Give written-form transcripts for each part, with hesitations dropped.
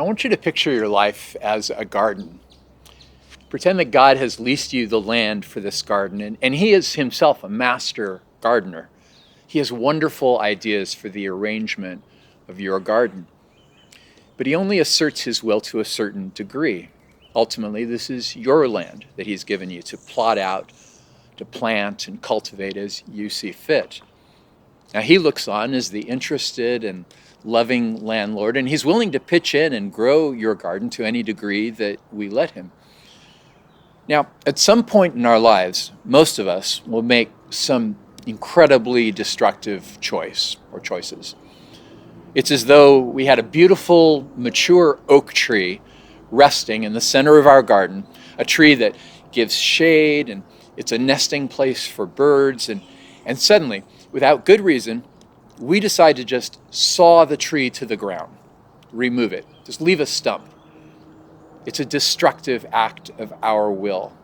I want you to picture your life as a garden. Pretend that God has leased you the land for this garden, and He is Himself a master gardener. He has wonderful ideas for the arrangement of your garden. But He only asserts His will to a certain degree. Ultimately, this is your land that He's given you to plot out, to plant and cultivate as you see fit. Now, He looks on as the interested and loving landlord, and He's willing to pitch in and grow your garden to any degree that we let Him. Now, at some point in our lives, most of us will make some incredibly destructive choice or choices. It's as though we had a beautiful, mature oak tree resting in the center of our garden, a tree that gives shade and it's a nesting place for birds, and suddenly, without good reason, we decide to just saw the tree to the ground, remove it, just leave a stump. It's a destructive act of our will.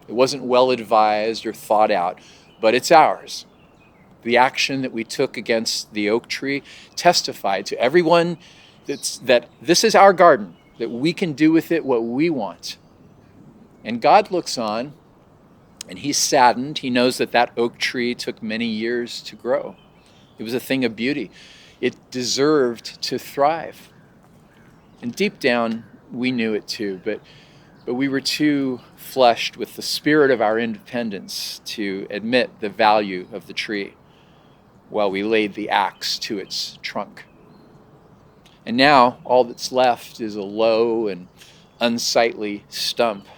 It wasn't well advised or thought out, but it's ours. The action that we took against the oak tree testified to everyone that this is our garden, that we can do with it what we want. And God looks on, and He's saddened. He knows that that oak tree took many years to grow. It was a thing of beauty. It deserved to thrive. And deep down, we knew it too, but we were too flushed with the spirit of our independence to admit the value of the tree while we laid the axe to its trunk. And now, all that's left is a low and unsightly stump.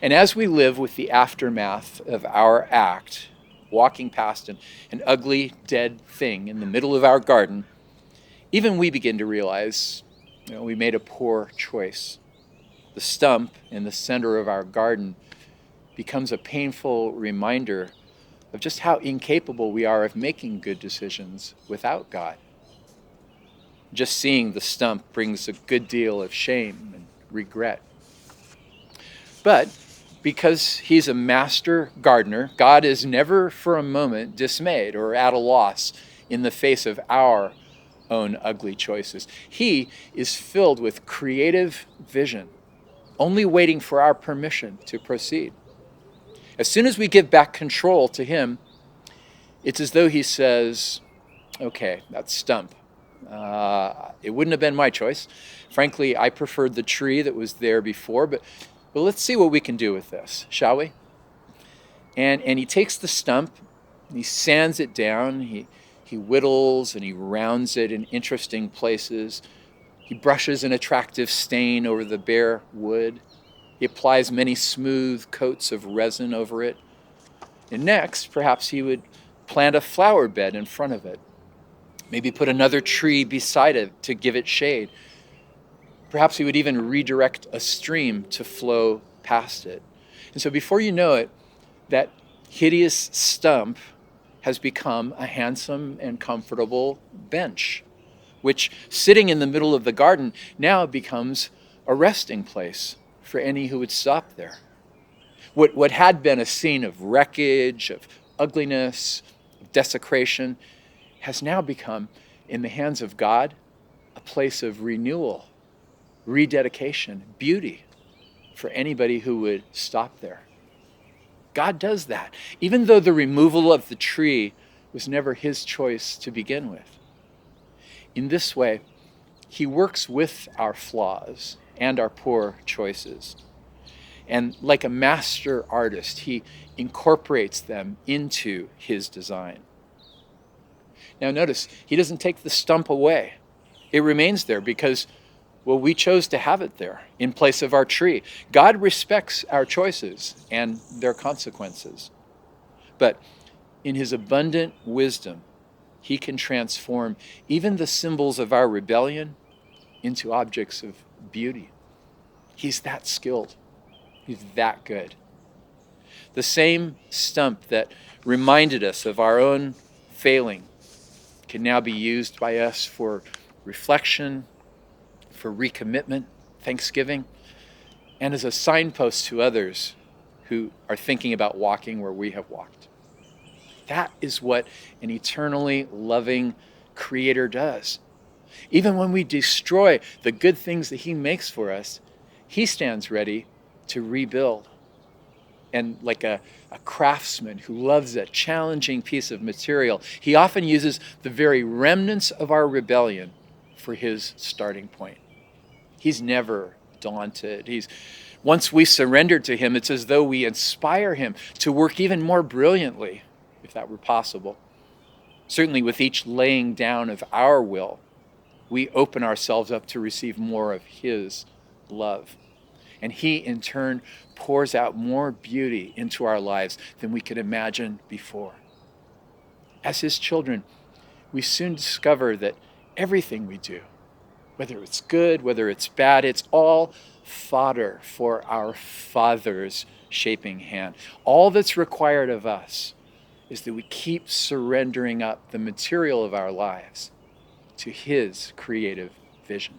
And as we live with the aftermath of our act, walking past an ugly, dead thing in the middle of our garden, even we begin to realize, we made a poor choice. The stump in the center of our garden becomes a painful reminder of just how incapable we are of making good decisions without God. Just seeing the stump brings a good deal of shame and regret. But because He's a master gardener, God is never for a moment dismayed or at a loss in the face of our own ugly choices. He is filled with creative vision, only waiting for our permission to proceed. As soon as we give back control to Him, it's as though He says, okay, that stump. It wouldn't have been my choice. Frankly, I preferred the tree that was there before, but let's see what we can do with this, shall we? And He takes the stump, and He sands it down, He whittles and He rounds it in interesting places. He brushes an attractive stain over the bare wood. He applies many smooth coats of resin over it. And next, perhaps He would plant a flower bed in front of it. Maybe put another tree beside it to give it shade. Perhaps He would even redirect a stream to flow past it. And so before you know it, that hideous stump has become a handsome and comfortable bench, which, sitting in the middle of the garden, now becomes a resting place for any who would stop there. What had been a scene of wreckage, of ugliness, of desecration, has now become, in the hands of God, a place of renewal, rededication, beauty for anybody who would stop there. God does that, even though the removal of the tree was never His choice to begin with. In this way, He works with our flaws and our poor choices. And like a master artist, He incorporates them into His design. Now notice, He doesn't take the stump away. It remains there because, we chose to have it there in place of our tree. God respects our choices and their consequences. But in His abundant wisdom, He can transform even the symbols of our rebellion into objects of beauty. He's that skilled. He's that good. The same stump that reminded us of our own failing can now be used by us for reflection, for recommitment, thanksgiving, and as a signpost to others who are thinking about walking where we have walked. That is what an eternally loving Creator does. Even when we destroy the good things that he makes for us, he stands ready to rebuild. And like a craftsman who loves a challenging piece of material, he often uses the very remnants of our rebellion for his starting point. He's never daunted. Once we surrender to him, it's as though we inspire him to work even more brilliantly, if that were possible. Certainly with each laying down of our will, we open ourselves up to receive more of his love. And he, in turn, pours out more beauty into our lives than we could imagine before. As his children, we soon discover that everything we do, whether it's good, whether it's bad, it's all fodder for our Father's shaping hand. All that's required of us is that we keep surrendering up the material of our lives to his creative vision.